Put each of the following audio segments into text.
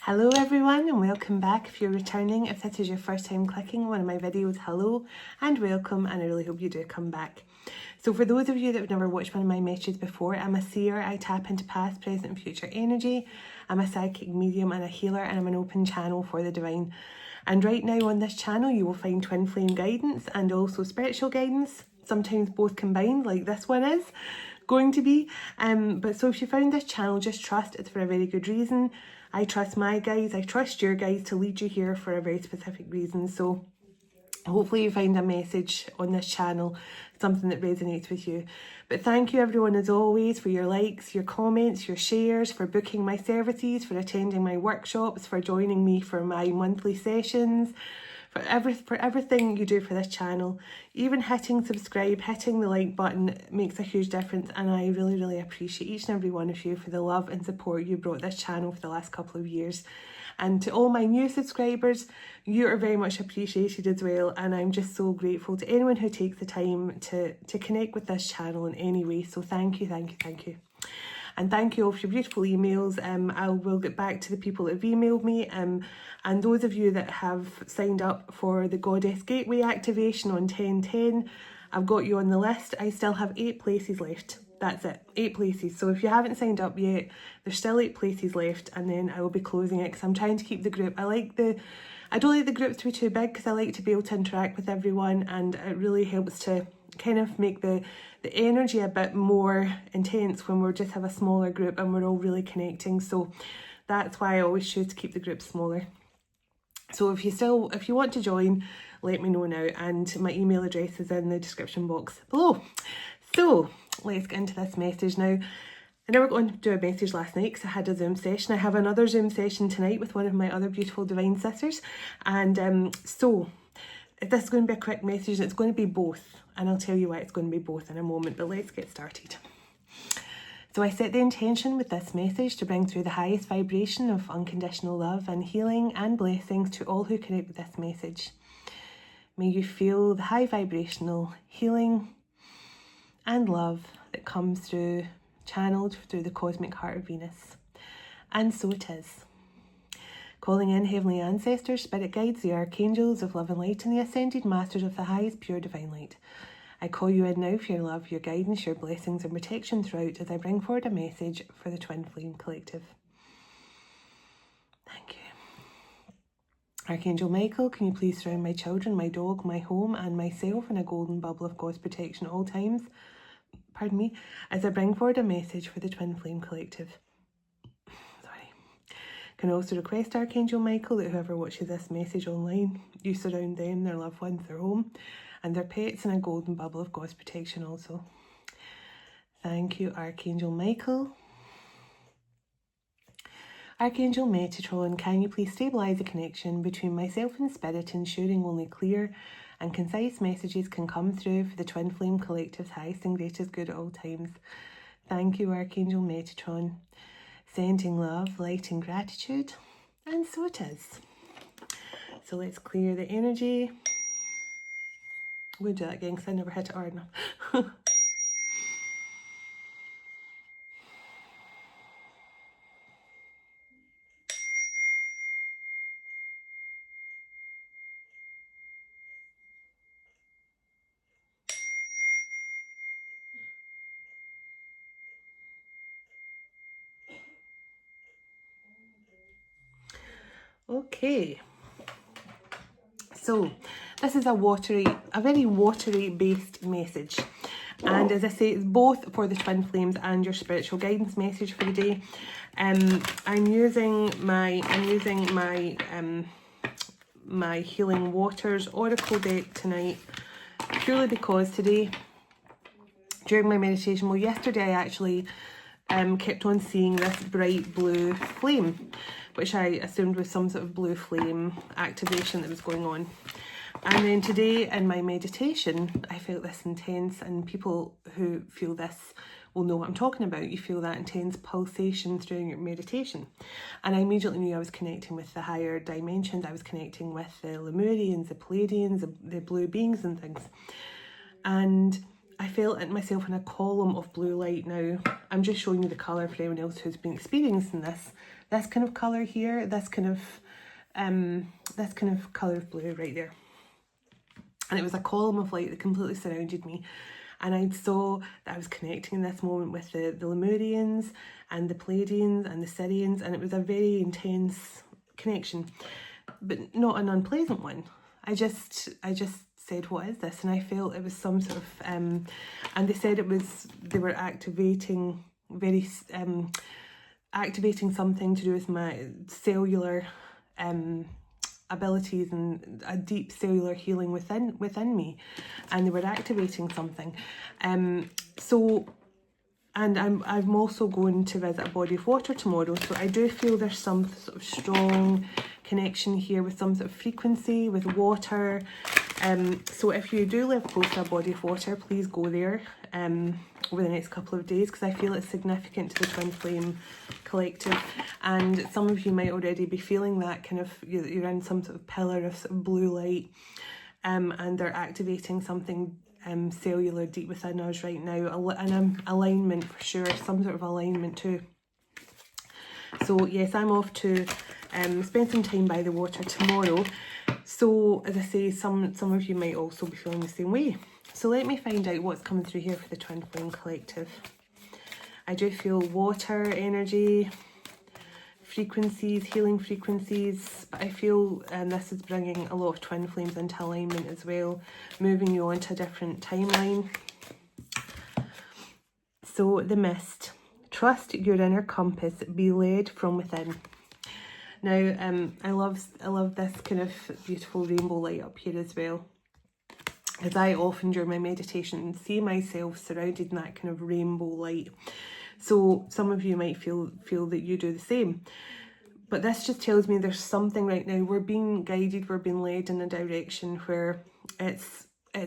Hello everyone and welcome back. If you're returning, if this is your first time clicking one of my videos, hello and welcome, and I really hope you do come back. So for those of you that have never watched one of my messages before, I'm a seer. I tap into past, present and future energy. I'm a psychic medium and a healer, and I'm an open channel for the divine. And right now on this channel you will find twin flame guidance and also spiritual guidance, sometimes both combined like this one is going to be. But so if you found this channel, just trust it's for a very good reason. I trust my guides, I trust your guides to lead you here for a very specific reason. So hopefully you find a message on this channel, something that resonates with you. But thank you everyone as always for your likes, your comments, your shares, for booking my services, for attending my workshops, for joining me for my monthly sessions, for everything you do for this channel. Even hitting subscribe, hitting the like button makes a huge difference, and I really appreciate each and every one of you for the love and support you brought this channel for the last couple of years. And to all my new subscribers, you are very much appreciated as well, and I'm just so grateful to anyone who takes the time to connect with this channel in any way. So thank you. And thank you all for your beautiful emails. I will get back to the people that have emailed me. And those of you that have signed up for the Goddess Gateway activation on 10/10, I've got you on the list. I still have 8 places left. That's it, 8 places. So if you haven't signed up yet, there's still 8 places left, and then I will be closing it because I'm trying to keep the group. I don't like the groups to be too big because I like to be able to interact with everyone, and it really helps to kind of make the energy a bit more intense when we just have a smaller group and we're all really connecting. So that's why I always choose to keep the group smaller. So if you want to join, let me know now, and my email address is in the description box below. So let's get into this message now. I never got on to do a message last night because I had a Zoom session. I have another Zoom session tonight with one of my other beautiful divine sisters, and so this is going to be a quick message. It's going to be both, and I'll tell you why it's going to be both in a moment, but let's get started. So I set the intention with this message to bring through the highest vibration of unconditional love and healing and blessings to all who connect with this message. May you feel the high vibrational healing and love that comes through, channeled through the cosmic heart of Venus. And so it is. Calling in heavenly ancestors, spirit guides, the archangels of love and light, and the ascended masters of the highest pure divine light. I call you in now for your love, your guidance, your blessings and protection throughout as I bring forward a message for the Twin Flame Collective. Thank you. Archangel Michael, can you please surround my children, my dog, my home and myself in a golden bubble of God's protection at all times, as I bring forward a message for the Twin Flame Collective. Can also request Archangel Michael that whoever watches this message online, you surround them, their loved ones, their home and their pets in a golden bubble of God's protection also. Thank you, Archangel Michael. Archangel Metatron, can you please stabilise the connection between myself and Spirit, ensuring only clear and concise messages can come through for the Twin Flame Collective's highest and greatest good at all times. Thank you, Archangel Metatron. Sending love, light and gratitude. And so it is. So let's clear the energy. We'll do that again because I never hit it hard enough. Okay. So this is a very watery based message. And as I say, it's both for the Twin Flames and your spiritual guidance message for the day. I'm using my my Healing Waters Oracle deck tonight, purely because today, during my meditation, well, yesterday I actually kept on seeing this bright blue flame, which I assumed was some sort of blue flame activation that was going on. And then today in my meditation, I felt this intense, and people who feel this will know what I'm talking about. You feel that intense pulsation during your meditation. And I immediately knew I was connecting with the higher dimensions. I was connecting with the Lemurians, the Pleiadians, the blue beings and things. And I felt myself in a column of blue light now. I'm just showing you the colour for anyone else who's been experiencing this. this kind of colour here, this kind of colour of blue right there. And it was a column of light that completely surrounded me. And I saw that I was connecting in this moment with the Lemurians and the Pleiadians and the Sirians, and it was a very intense connection, but not an unpleasant one. I just said, what is this? And I felt it was some sort of, and they said they were activating something to do with my cellular abilities and a deep cellular healing within me, and they were activating something. And I'm also going to visit a body of water tomorrow, so I do feel there's some sort of strong connection here with some sort of frequency with water. So if you do live close to a body of water, please go there over the next couple of days, because I feel it's significant to the Twin Flame Collective. And some of you might already be feeling that kind of, you're in some sort of pillar of, sort of blue light, and they're activating something cellular deep within us right now, and alignment for sure, some sort of alignment too. So yes, I'm off to spend some time by the water tomorrow. So as I say, some of you might also be feeling the same way. So let me find out what's coming through here for the Twin Flame Collective. I do feel water energy, frequencies, healing frequencies, but I feel this is bringing a lot of twin flames into alignment as well, moving you on to a different timeline. So the mist, trust your inner compass, be led from within. Now I love this kind of beautiful rainbow light up here as well, as I often during my meditation see myself surrounded in that kind of rainbow light. So some of you might feel that you do the same. But this just tells me there's something right now. We're being guided, we're being led in a direction where it's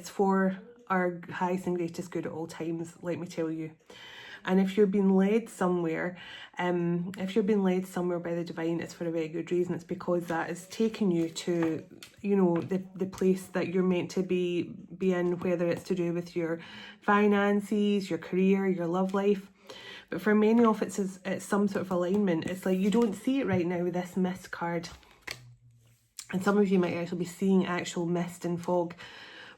for our highest and greatest good at all times, let me tell you. And if you're being led somewhere, by the divine, it's for a very good reason. It's because that is taking you to, the place that you're meant to be in, whether it's to do with your finances, your career, your love life. But for many of it's some sort of alignment. It's like you don't see it right now with this mist card. And some of you might actually be seeing actual mist and fog.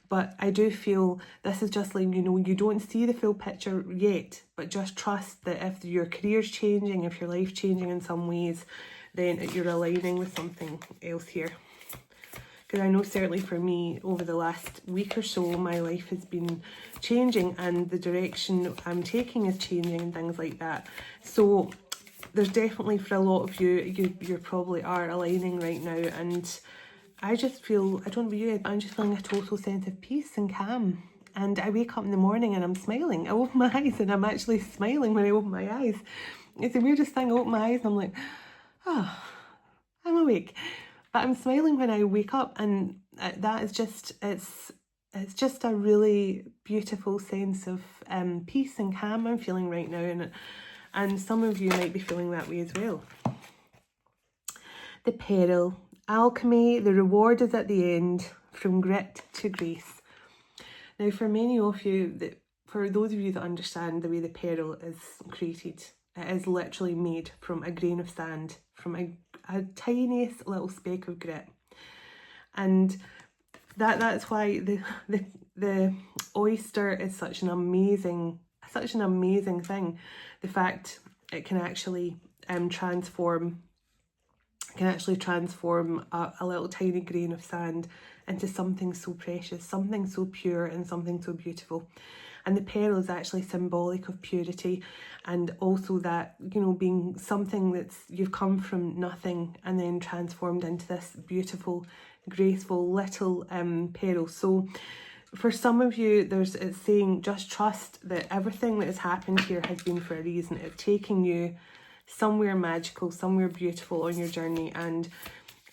But I do feel this is just like, you don't see the full picture yet, but just trust that if your career's changing, if your life's changing in some ways, then you're aligning with something else here. Because I know certainly for me, over the last week or so, my life has been changing and the direction I'm taking is changing and things like that. So there's definitely, for a lot of you probably are aligning right now. And I just feel, I don't know about you, but I'm just feeling a total sense of peace and calm. And I wake up in the morning and I'm smiling. I open my eyes and I'm actually smiling when I open my eyes. It's the weirdest thing. I open my eyes and I'm like, oh, I'm awake. But I'm smiling when I wake up, and that is just, it's just a really beautiful sense of peace and calm I'm feeling right now, and some of you might be feeling that way as well. The peril, alchemy, the reward is at the end, from grit to grace. Now for many of you, for those of you that understand the way the peril is created, it is literally made from a grain of sand, from a tiniest little speck of grit. And that's why the oyster is such an amazing thing. The fact it can actually transform a little tiny grain of sand into something so precious, something so pure, and something so beautiful. And the pearl is actually symbolic of purity, and also that, being something that's, you've come from nothing and then transformed into this beautiful, graceful little pearl. So for some of you, it's saying just trust that everything that has happened here has been for a reason. It's taking you somewhere magical, somewhere beautiful on your journey. And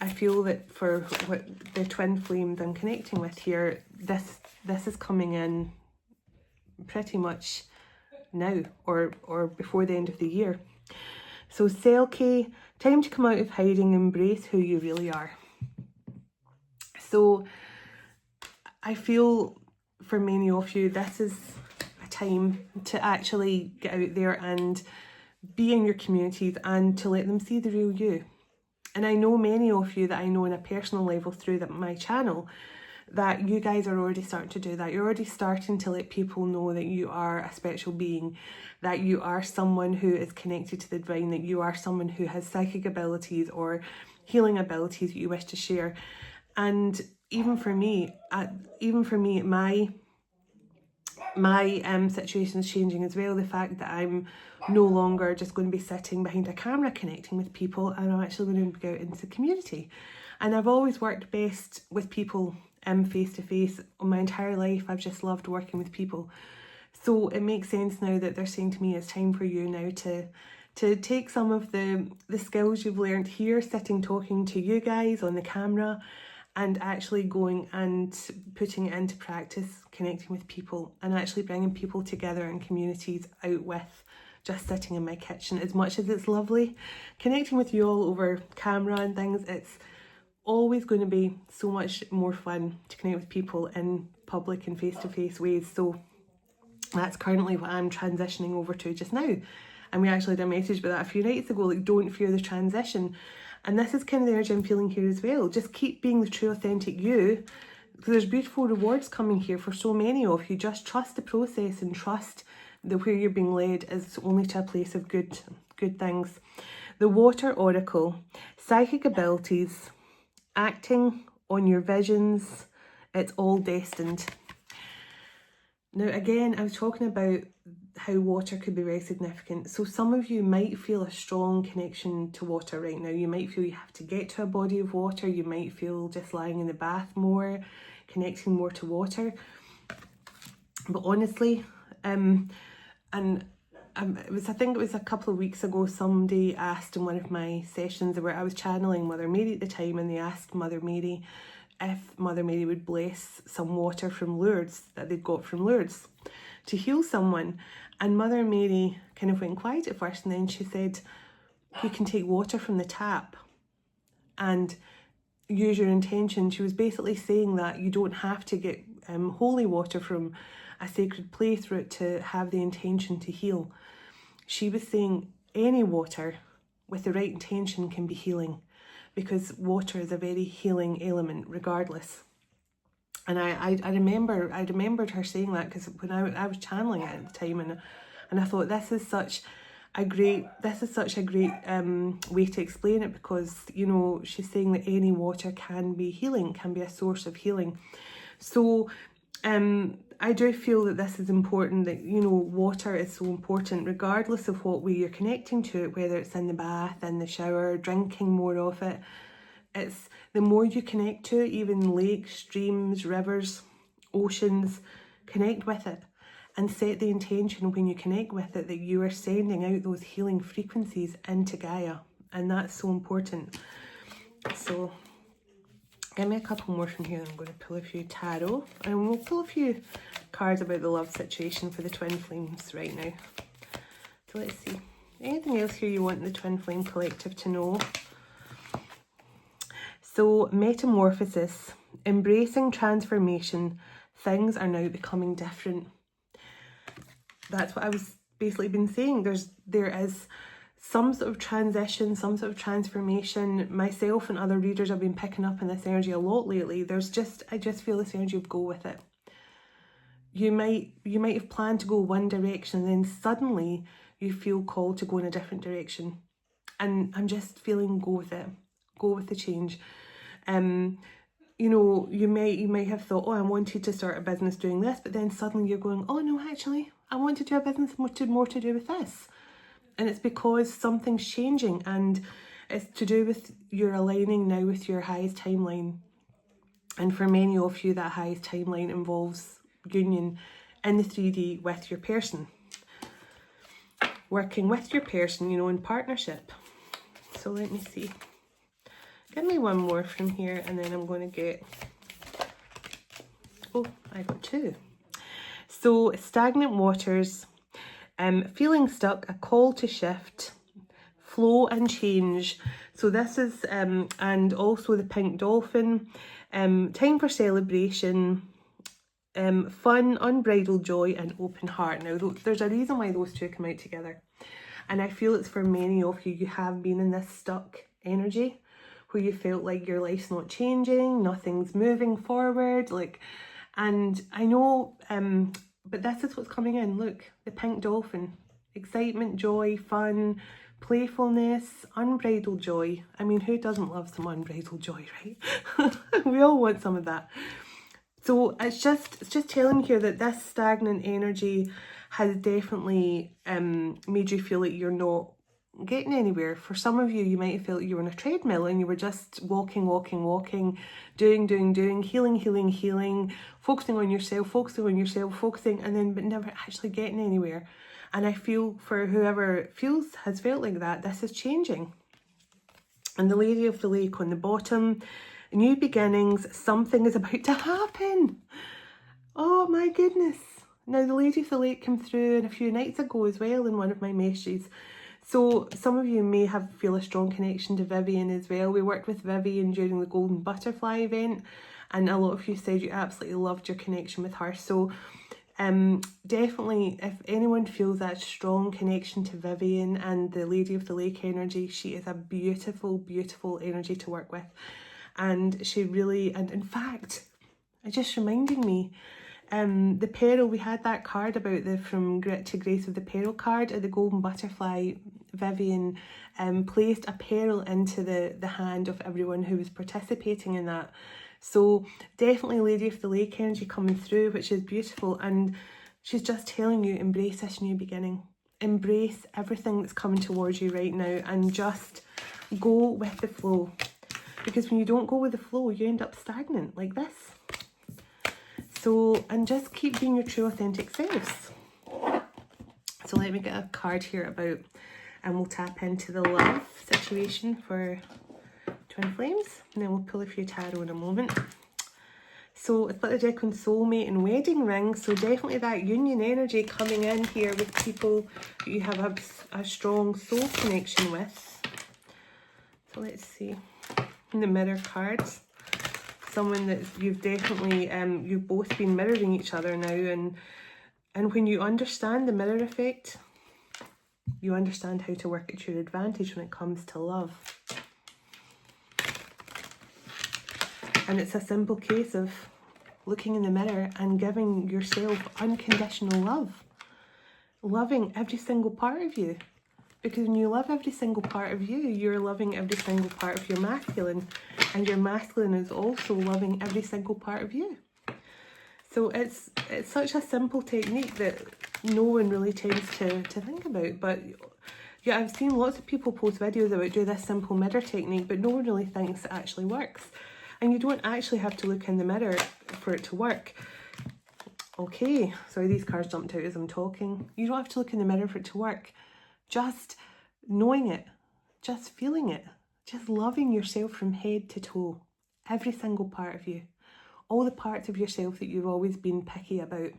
I feel that for what the twin flames I'm connecting with here, this is coming in pretty much now or before the end of the year. So Selkie, time to come out of hiding, embrace who you really are. So I feel for many of you, this is a time to actually get out there and be in your communities and to let them see the real you. And I know many of you that I know on a personal level through my channel, that you guys are already starting to do that. You're already starting to let people know that you are a special being, that you are someone who is connected to the divine, that you are someone who has psychic abilities or healing abilities that you wish to share. And even for me, my situation is changing as well. The fact that I'm no longer just going to be sitting behind a camera connecting with people, and I'm actually going to go out into the community. And I've always worked best with people face to face. My entire life I've just loved working with people. So it makes sense now that they're saying to me it's time for you now to take some of the skills you've learned here, sitting talking to you guys on the camera, and actually going and putting it into practice, connecting with people and actually bringing people together in communities out with just sitting in my kitchen. As much as it's lovely connecting with you all over camera and things, it's always going to be so much more fun to connect with people in public and face-to-face ways. So that's currently what I'm transitioning over to just now. And we actually did a message about that a few nights ago, like, don't fear the transition. And this is kind of the energy I'm feeling here as well. Just keep being the true authentic you, because there's beautiful rewards coming here for so many of you. Just trust the process and trust that where you're being led is only to a place of good things. The Water Oracle, psychic abilities, acting on your visions, it's all destined. Now again, I was talking about how water could be very significant. So some of you might feel a strong connection to water right now. You might feel you have to get to a body of water. You might feel just lying in the bath more, connecting more to water. But honestly, I think it was a couple of weeks ago, somebody asked in one of my sessions where I was channeling Mother Mary at the time, and they asked Mother Mary if Mother Mary would bless some water from Lourdes that they'd got from Lourdes to heal someone. And Mother Mary kind of went quiet at first, and then she said, you can take water from the tap and use your intention. She was basically saying that you don't have to get holy water from a sacred place for it to have the intention to heal. She was saying any water with the right intention can be healing, because water is a very healing element regardless. And I remembered her saying that, because when I was channeling it at the time, and I thought this is such a great way to explain it, because, you know, she's saying that any water can be healing, can be a source of healing. So I do feel that this is important, that, you know, water is so important regardless of what way you're connecting to it, whether it's in the bath, in the shower, drinking more of it. It's the more you connect to it, even lakes, streams, rivers, oceans, connect with it and set the intention when you connect with it that you are sending out those healing frequencies into Gaia. And that's so important. So give me a couple more from here. I'm going to pull a few tarot, and we'll pull a few cards about the love situation for the twin flames right now. So let's see. Anything else here you want the Twin Flame Collective to know? So, metamorphosis, embracing transformation, things are now becoming different. That's what I was basically been saying. There is some sort of transition, some sort of transformation. Myself and other readers have been picking up on this energy a lot lately. I just feel this energy of go with it. You might have planned to go one direction, and then suddenly you feel called to go in a different direction. And I'm just feeling go with it. Go with the change. You know, you might have thought, oh, I wanted to start a business doing this, but then suddenly you're going, oh no, actually, I want to do a business more to do with this. And it's because something's changing, and it's to do with you're aligning now with your highest timeline. And for many of you, that highest timeline involves union in the 3D with your person. Working with your person, you know, in partnership. So let me see. Give me one more from here, and then I'm going to get... Oh, I got two. So, stagnant waters, feeling stuck, a call to shift, flow and change. So this is, and also the pink dolphin, time for celebration, fun, unbridled joy and open heart. Now, there's a reason why those two come out together. And I feel it's for many of you, you have been in this stuck energy where you felt like your life's not changing, nothing's moving forward, like, and I know, but this is what's coming in. Look, the pink dolphin, excitement, joy, fun, playfulness, unbridled joy. I mean, who doesn't love some unbridled joy, right? We all want some of that. So it's just telling me here that this stagnant energy has definitely made you feel like you're not getting anywhere. For some of you, you might have felt you were on a treadmill and you were just walking, doing, healing, focusing on yourself, and then but never actually getting anywhere. And I feel for whoever has felt like that, this is changing. And the Lady of the Lake on the bottom, new beginnings, something is about to happen. Oh my goodness. Now the Lady of the Lake came through a few nights ago as well in one of my messages. So some of you may feel a strong connection to Vivian as well. We worked with Vivian during the Golden Butterfly event, and a lot of you said you absolutely loved your connection with her. So definitely, if anyone feels that strong connection to Vivian and the Lady of the Lake energy, she is a beautiful, beautiful energy to work with. And she really, and in fact, it just reminding me, the Peril, we had that card about the From Grit to Grace with the Peril card at the Golden Butterfly. Vivian placed a peril into the hand of everyone who was participating in that. So definitely Lady of the Lake energy coming through, which is beautiful. And she's just telling you, embrace this new beginning. Embrace everything that's coming towards you right now and just go with the flow. Because when you don't go with the flow, you end up stagnant like this. So, and just keep being your true authentic selves. So let me get a card here about, and we'll tap into the love situation for Twin Flames, and then we'll pull a few tarot in a moment. So it's like the deck on soulmate and wedding ring. So definitely that union energy coming in here with people that you have a strong soul connection with. So let's see. In the mirror cards, someone that you've definitely you've both been mirroring each other now, and when you understand the mirror effect, you understand how to work at your advantage when it comes to love. And it's a simple case of looking in the mirror and giving yourself unconditional love, loving every single part of you. Because when you love every single part of you, you're loving every single part of your masculine. And your masculine is also loving every single part of you. So it's such a simple technique that no one really tends to think about. But yeah, I've seen lots of people post videos about doing this simple mirror technique, but no one really thinks it actually works. And you don't actually have to look in the mirror for it to work. Okay, sorry, these cards jumped out as I'm talking. You don't have to look in the mirror for it to work. Just knowing it, just feeling it, just loving yourself from head to toe, every single part of you, all the parts of yourself that you've always been picky about.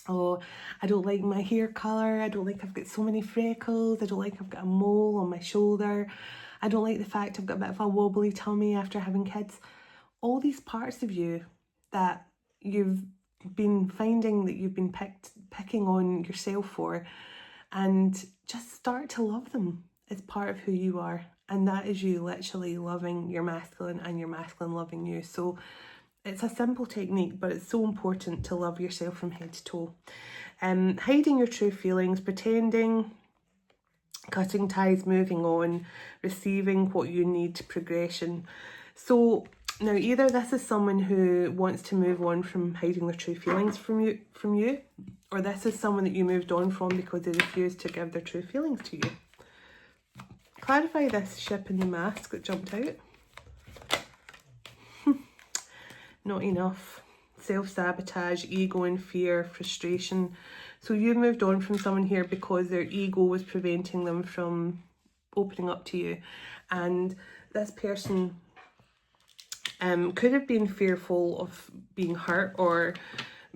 Oh, I don't like my hair colour, I don't like I've got so many freckles, I don't like I've got a mole on my shoulder, I don't like the fact I've got a bit of a wobbly tummy after having kids. All these parts of you that you've been finding that you've been picking on yourself for, and just start to love them as part of who you are. And that is you literally loving your masculine and your masculine loving you. So it's a simple technique, but it's so important to love yourself from head to toe. Hiding your true feelings, pretending, cutting ties, moving on, receiving what you need, progression. So now either this is someone who wants to move on from hiding their true feelings from you, or this is someone that you moved on from because they refused to give their true feelings to you. Clarify this ship in the mask that jumped out. Not enough. Self-sabotage, ego and fear, frustration. So you moved on from someone here because their ego was preventing them from opening up to you. And this person could have been fearful of being hurt or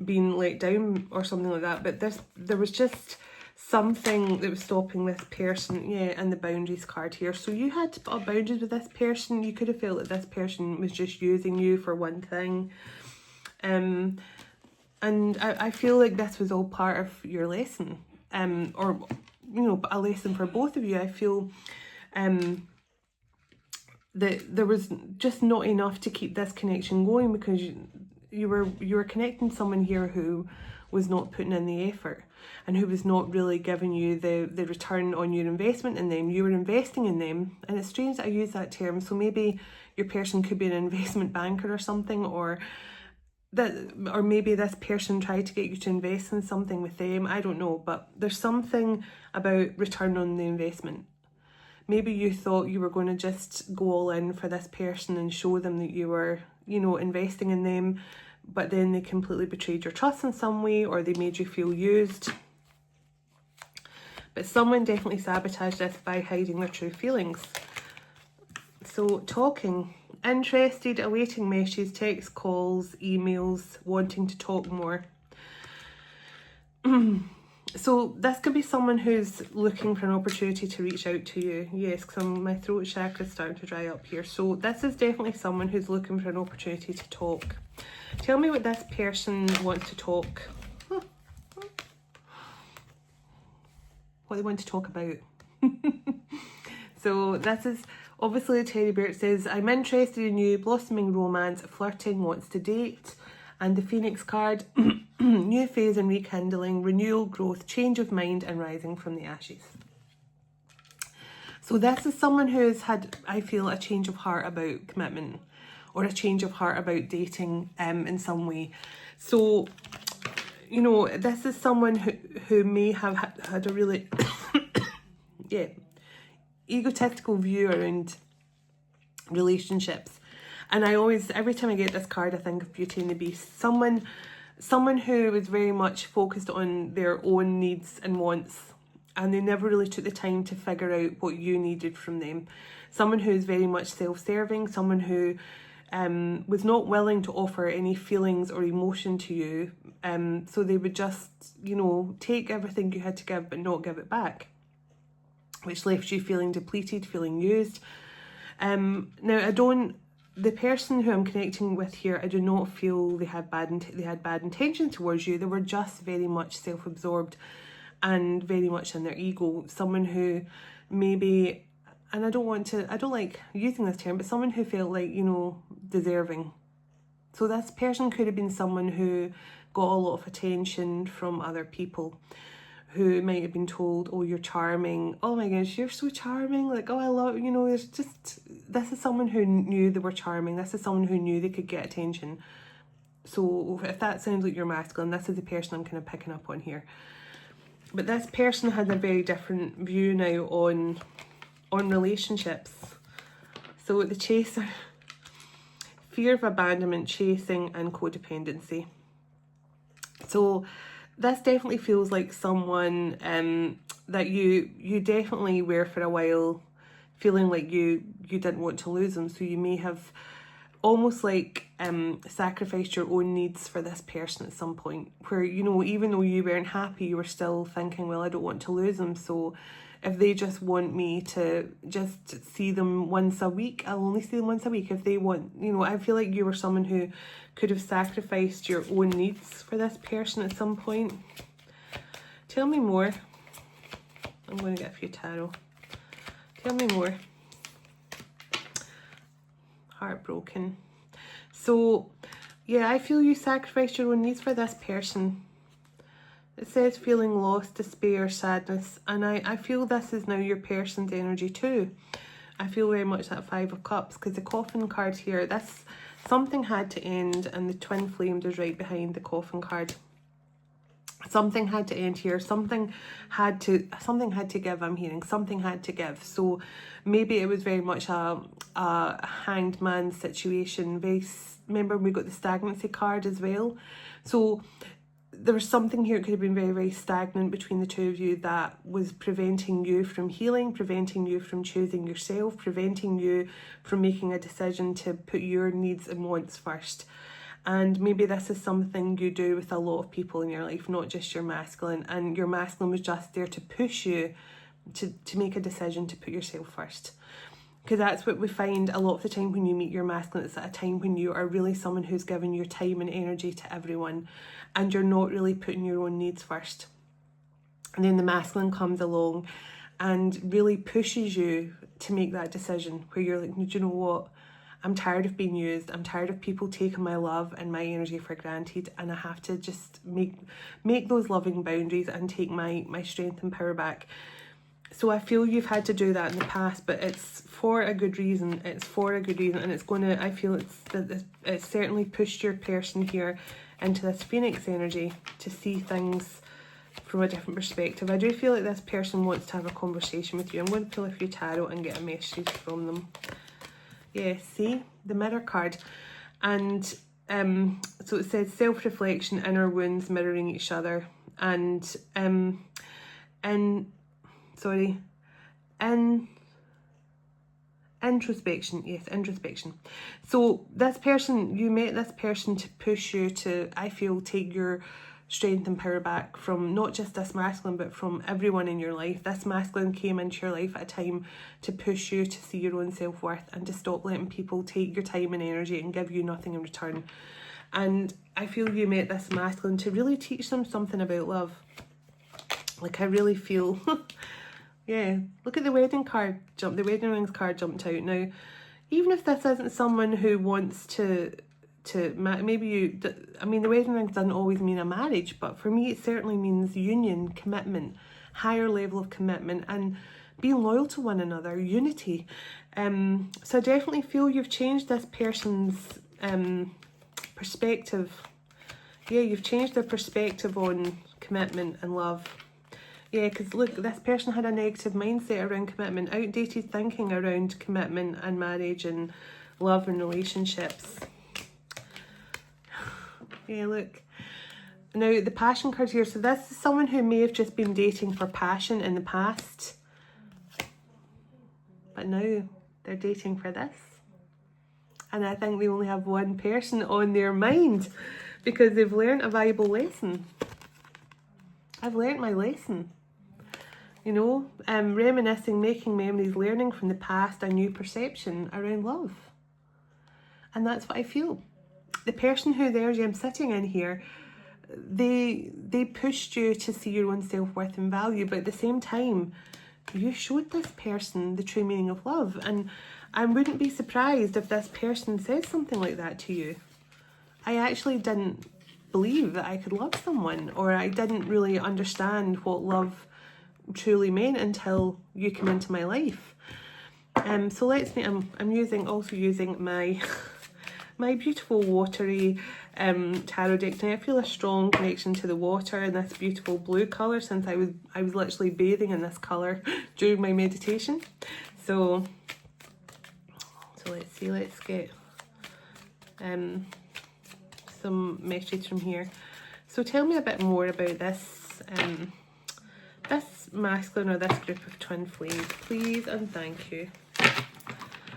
being let down or something like that, but there was just something that was stopping this person. Yeah, and the boundaries card here. So you had to put up boundaries with this person. You could have felt that this person was just using you for one thing. And I feel like this was all part of your lesson. Or you know, a lesson for both of you. I feel that there was just not enough to keep this connection going, because you were connecting someone here who was not putting in the effort and who was not really giving you the return on your investment in them. You were investing in them, and it's strange that I use that term. So maybe your person could be an investment banker or something, or maybe this person tried to get you to invest in something with them. I don't know, but there's something about return on the investment. Maybe you thought you were going to just go all in for this person and show them that you were, you know, investing in them, but then they completely betrayed your trust in some way, or they made you feel used. But someone definitely sabotaged this by hiding their true feelings. So talking, interested, awaiting messages, texts, calls, emails, wanting to talk more. So this could be someone who's looking for an opportunity to reach out to you. Yes, because my throat chakra is starting to dry up here. So this is definitely someone who's looking for an opportunity to talk. Tell me what this person wants to talk. What they want to talk about. So this is obviously the teddy bear. It says, I'm interested in you, blossoming romance, flirting, wants to date. And the Phoenix card, new phase and rekindling, renewal, growth, change of mind, and rising from the ashes. So this is someone who has had, I feel, a change of heart about commitment, or a change of heart about dating in some way. So, you know, this is someone who may have had a really egotistical view around relationships. And I always, every time I get this card, I think of Beauty and the Beast. Someone who was very much focused on their own needs and wants, and they never really took the time to figure out what you needed from them. Someone who is very much self-serving, someone who was not willing to offer any feelings or emotion to you. So they would just, you know, take everything you had to give but not give it back, which left you feeling depleted, feeling used. Now, the person who I'm connecting with here, I do not feel they had bad intention towards you. They were just very much self-absorbed and very much in their ego. Someone who maybe, and I don't like using this term, but someone who felt like, you know, deserving. So this person could have been someone who got a lot of attention from other people, who might have been told, oh, you're charming, oh my gosh, you're so charming, like, oh, I love, you know, this is someone who knew they were charming. This is someone who knew they could get attention. So if that sounds like you're masculine, this is the person I'm kind of picking up on here. But this person had a very different view now on relationships. So the chaser, fear of abandonment, chasing, and codependency. So this definitely feels like someone that you definitely were for a while, feeling like you didn't want to lose them. So you may have almost like sacrificed your own needs for this person at some point, where, you know, even though you weren't happy, you were still thinking, well, I don't want to lose them. So if they just want me to just see them once a week, I'll only see them once a week. If they want, you know, I feel like you were someone who could have sacrificed your own needs for this person at some point. Tell me more. I'm going to get a few tarot. Tell me more. Heartbroken. So, yeah, I feel you sacrificed your own needs for this person. It says feeling lost, despair, sadness, and I feel this is now your person's energy too. I feel very much that Five of Cups, because the Coffin card here, something had to end, and the Twin Flames is right behind the Coffin card. Something had to end here. Something had to give. I'm hearing something had to give. So maybe it was very much a hanged man situation. Remember, we got the stagnancy card as well. So there was something here. It could have been very, very stagnant between the two of you that was preventing you from healing, preventing you from choosing yourself, preventing you from making a decision to put your needs and wants first. And maybe this is something you do with a lot of people in your life, not just your masculine. And your masculine was just there to push you to make a decision to put yourself first. Because that's what we find a lot of the time when you meet your masculine. It's at a time when you are really someone who's giving your time and energy to everyone, and you're not really putting your own needs first. And then the masculine comes along and really pushes you to make that decision where you're like, do you know what? I'm tired of being used. I'm tired of people taking my love and my energy for granted, and I have to just make those loving boundaries and take my strength and power back. So I feel you've had to do that in the past, but it's for a good reason. It's for a good reason, and it's going to, I feel it's certainly pushed your person here into this Phoenix energy to see things from a different perspective. I do feel like this person wants to have a conversation with you. I'm going to pull a few tarot and get a message from them. Yeah, see? The Mirror card. And so it says self-reflection, inner wounds mirroring each other. And introspection. Yes, introspection. So this person, you met this person to push you to, I feel, take your strength and power back from not just this masculine, but from everyone in your life. This masculine came into your life at a time to push you to see your own self-worth and to stop letting people take your time and energy and give you nothing in return. And I feel you met this masculine to really teach them something about love. Like, I really feel yeah, look at the wedding card the wedding rings card jumped out. Now, even if this isn't someone who wants to maybe you, I mean, the wedding ring doesn't always mean a marriage, but for me it certainly means union, commitment, higher level of commitment, and being loyal to one another, unity. So I definitely feel you've changed this person's perspective. Yeah, you've changed their perspective on commitment and love. Yeah, because look, this person had a negative mindset around commitment, outdated thinking around commitment and marriage and love and relationships. Yeah, look. Now, the passion card here. So this is someone who may have just been dating for passion in the past. But now they're dating for this. And I think they only have one person on their mind because they've learned a valuable lesson. I've learned my lesson. You know, reminiscing, making memories, learning from the past, a new perception around love. And that's what I feel. The person who the energy I'm sitting in here, they pushed you to see your own self-worth and value, but at the same time, you showed this person the true meaning of love. And I wouldn't be surprised if this person says something like that to you. I actually didn't believe that I could love someone, or I didn't really understand what love truly meant until you came into my life. So let's see, I'm also using my my beautiful watery tarot deck. Now I feel a strong connection to the water and this beautiful blue colour, since I was literally bathing in this colour during my meditation. So let's see, let's get some messages from here. So tell me a bit more about this this masculine or this group of twin flames, please and thank you.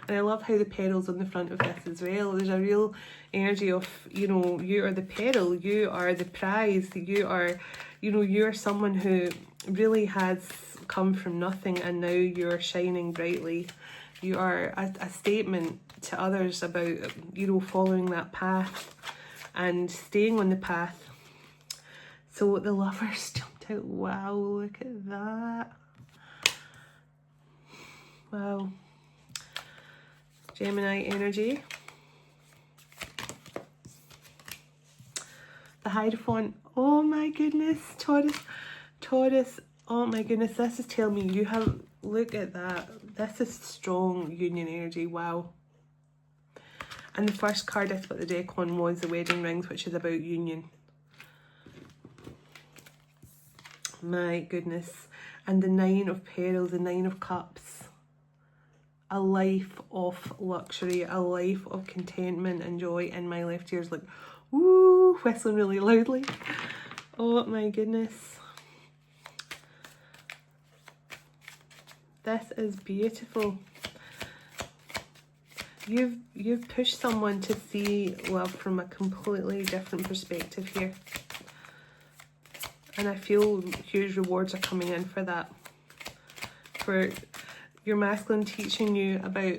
And I love how the petals on the front of this as well. There's a real energy of, you know, you are the petal, you are the prize, you are, you know, you're someone who really has come from nothing and now you're shining brightly. You are a statement to others about, you know, following that path and staying on the path. So the Lovers jumped out. Wow, look at that. Wow. Gemini energy. The Hierophant. Oh my goodness. Taurus. Oh my goodness. This is telling me you have, look at that. This is strong union energy. Wow. And the first card I split the deck on was the Wedding Rings, which is about union. My goodness. And the Nine of Petals, the Nine of Cups. A life of luxury, a life of contentment and joy. And my left ear's like, woo, whistling really loudly. Oh my goodness. This is beautiful. You've pushed someone to see love from a completely different perspective here. And I feel huge rewards are coming in for that. For your masculine teaching you about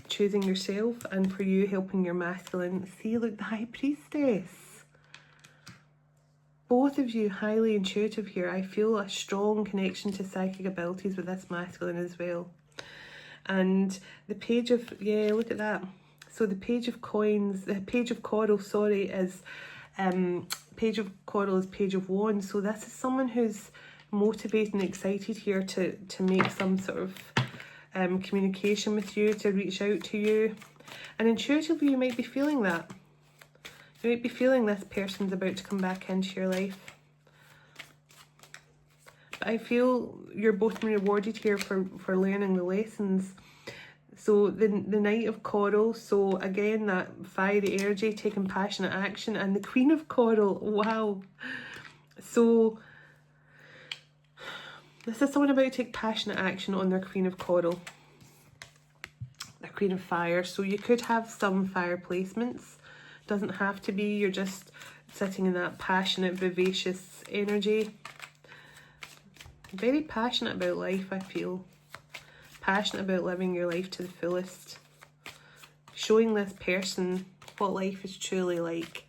choosing yourself, and for you helping your masculine. See, look, the High Priestess. Both of you highly intuitive here. I feel a strong connection to psychic abilities with this masculine as well. And the page of, yeah, look at that. So the page of coins, the page of coral, sorry, is page of coral is page of wands. So this is someone who's motivated and excited here to make some sort of communication with you, to reach out to you. And intuitively you might be feeling that. You might be feeling this person's about to come back into your life. But I feel you're both being rewarded here for learning the lessons. So the Knight of Coral, so again that fiery energy, taking passionate action, and the Queen of Coral, wow. So this is someone about to take passionate action on their Queen of Coral, their Queen of Fire. So you could have some fire placements, doesn't have to be, you're just sitting in that passionate, vivacious energy. Very passionate about life, I feel. Passionate about living your life to the fullest. Showing this person what life is truly like.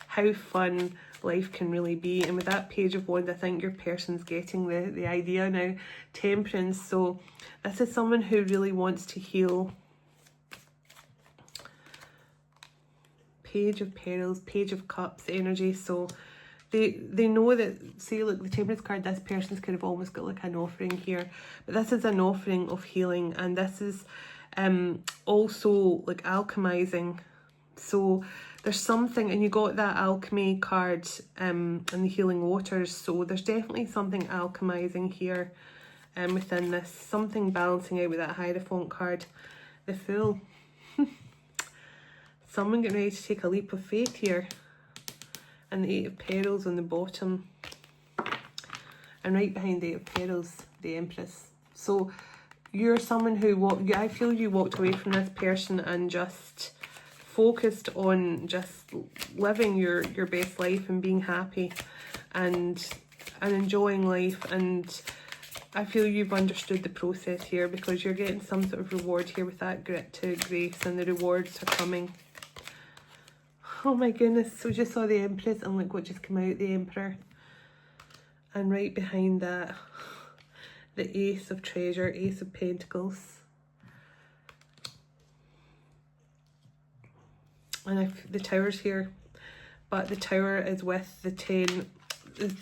How fun life can really be. And with that page of wands, I think your person's getting the idea now. Temperance. So this is someone who really wants to heal. Page of Petals, Page of Cups energy. So they know that, see, look, the Temperance card, this person's kind of almost got like an offering here, but this is an offering of healing, and this is also like alchemizing. So there's something, and you got that alchemy card and the healing waters, so there's definitely something alchemizing here within this, something balancing out with that Hierophant card, the Fool. Someone getting ready to take a leap of faith here. And the Eight of Petals on the bottom. And right behind the Eight of Petals, the Empress. So you're someone who, I feel you walked away from this person and just focused on just living your best life and being happy and enjoying life. And I feel you've understood the process here, because you're getting some sort of reward here with that grit to grace, and the rewards are coming. Oh my goodness, so we just saw the Empress, and look what just came out, the Emperor. And right behind that, the Ace of Treasure, Ace of Pentacles. And the Tower's here, but the Tower is with the 10,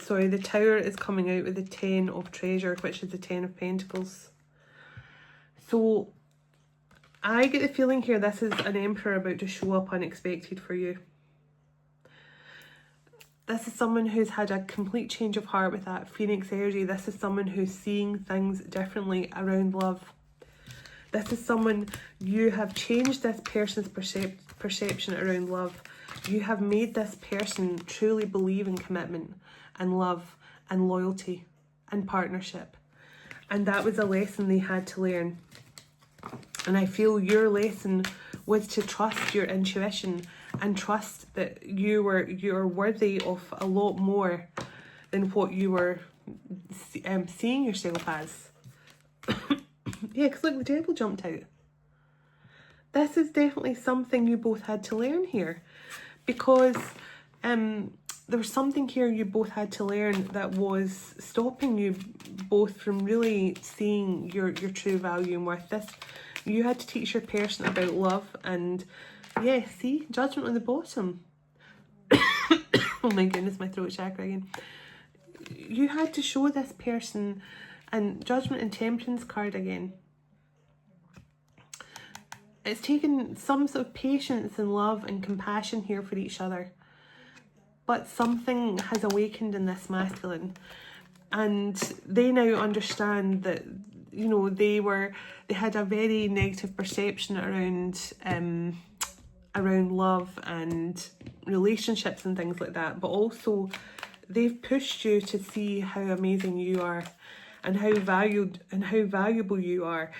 sorry, the Tower is coming out with the 10 of Treasure, which is the 10 of Pentacles. So I get the feeling here this is an Emperor about to show up unexpected for you. This is someone who's had a complete change of heart with that Phoenix energy. This is someone who's seeing things differently around love. This is someone, you have changed this person's perception around love. You have made this person truly believe in commitment and love and loyalty and partnership. And that was a lesson they had to learn. And I feel your lesson was to trust your intuition and trust that you're worthy of a lot more than what you were seeing yourself as. Yeah, because look, the Devil jumped out. This is definitely something you both had to learn here, because there was something here you both had to learn that was stopping you both from really seeing your true value and worth. This, you had to teach your person about love, and yeah, see, Judgment on the bottom. Oh my goodness, my throat chakra again. You had to show this person, and Judgment and Temperance card again. It's taken some sort of patience and love and compassion here for each other. But something has awakened in this masculine. And they now understand that, you know, they had a very negative perception around love and relationships and things like that. But also they've pushed you to see how amazing you are, and how valued and how valuable you are,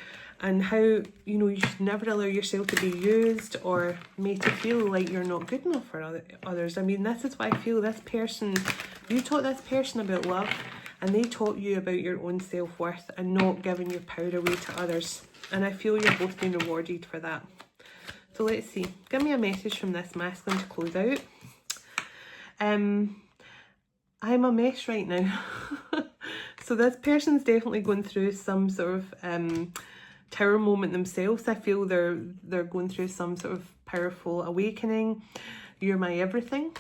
and how, you know, you should never allow yourself to be used or made to feel like you're not good enough for others. I mean, this is why I feel this person, you taught this person about love, and they taught you about your own self-worth and not giving your power away to others. And I feel you're both being rewarded for that. So let's see. Give me a message from this masculine to close out. I'm a mess right now. So this person's definitely going through some sort of tower moment themselves. I feel they're going through some sort of powerful awakening. You're my everything.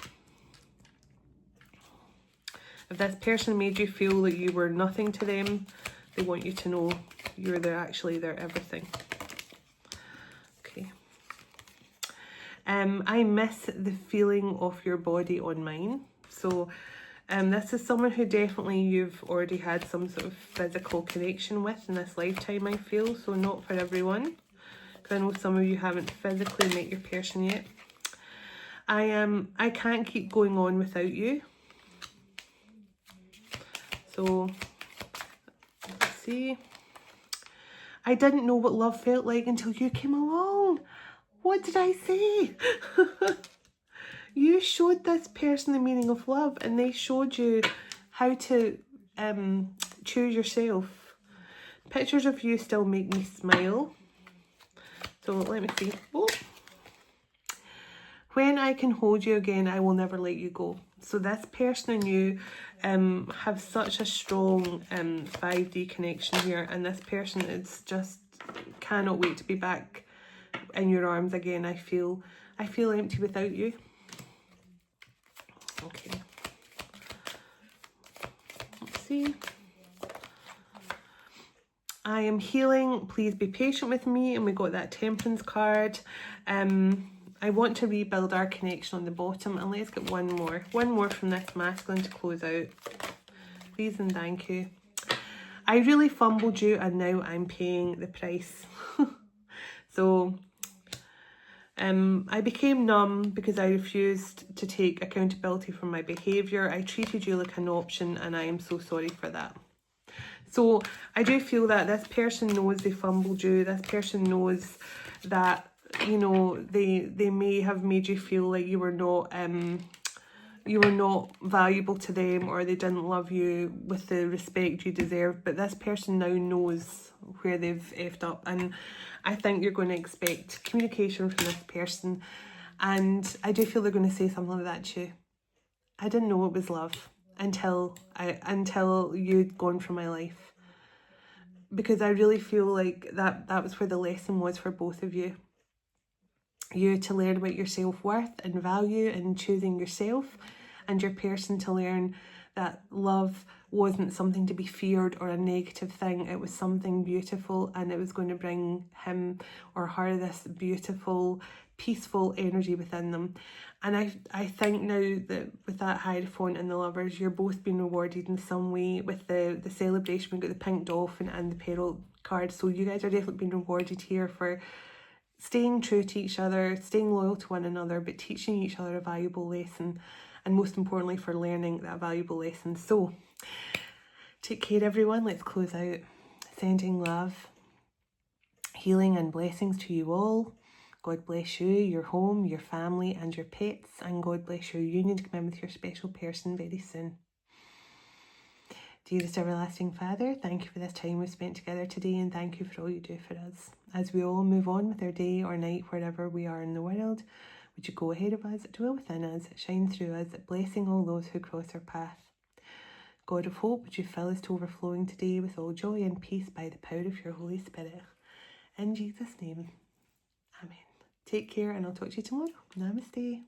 If this person made you feel that you were nothing to them, they want you to know you're actually their everything. Okay. I miss the feeling of your body on mine. So this is someone who definitely you've already had some sort of physical connection with in this lifetime, I feel. So not for everyone, because I know some of you haven't physically met your person yet. I can't keep going on without you. So let's see. I didn't know what love felt like until you came along. What did I say? You showed this person the meaning of love, and they showed you how to choose yourself. Pictures of you still make me smile. So let me see. Oh. When I can hold you again, I will never let you go. So this person and you have such a strong 5D connection here, and this person is just cannot wait to be back in your arms again. I feel empty without you. Okay. Let's see. I am healing. Please be patient with me. And we got that Temperance card. I want to rebuild our connection on the bottom. And let's get one more. One more from this masculine to close out. Please and thank you. I really fumbled you and now I'm paying the price. So I became numb because I refused to take accountability for my behaviour. I treated you like an option and I am so sorry for that. So I do feel that this person knows they fumbled you. This person knows that, you know, they may have made you feel like you were not valuable to them, or they didn't love you with the respect you deserve. But this person now knows where they've effed up, and I think you're going to expect communication from this person, and I do feel they're going to say something like that to you. I didn't know it was love until you'd gone from my life, because I really feel like that was where the lesson was for both of you. You to learn about your self-worth and value and choosing yourself, and your person to learn that love wasn't something to be feared or a negative thing. It was something beautiful, and it was going to bring him or her this beautiful, peaceful energy within them. And I think now that with that Hierophant and the Lovers, you're both being rewarded in some way. With the celebration, we've got the pink dolphin and the Peril card. So you guys are definitely being rewarded here for staying true to each other, staying loyal to one another, but teaching each other a valuable lesson, and most importantly for learning that valuable lesson. So take care everyone. Let's close out. Sending love, healing and blessings to you all. God bless you, your home, your family and your pets, and God bless your union to come in with your special person very soon. Dearest everlasting Father, thank you for this time we've spent together today, and thank you for all you do for us. As we all move on with our day or night, wherever we are in the world, would you go ahead of us, dwell within us, shine through us, blessing all those who cross our path. God of hope, would you fill us to overflowing today with all joy and peace by the power of your Holy Spirit. In Jesus' name, amen. Take care, and I'll talk to you tomorrow. Namaste.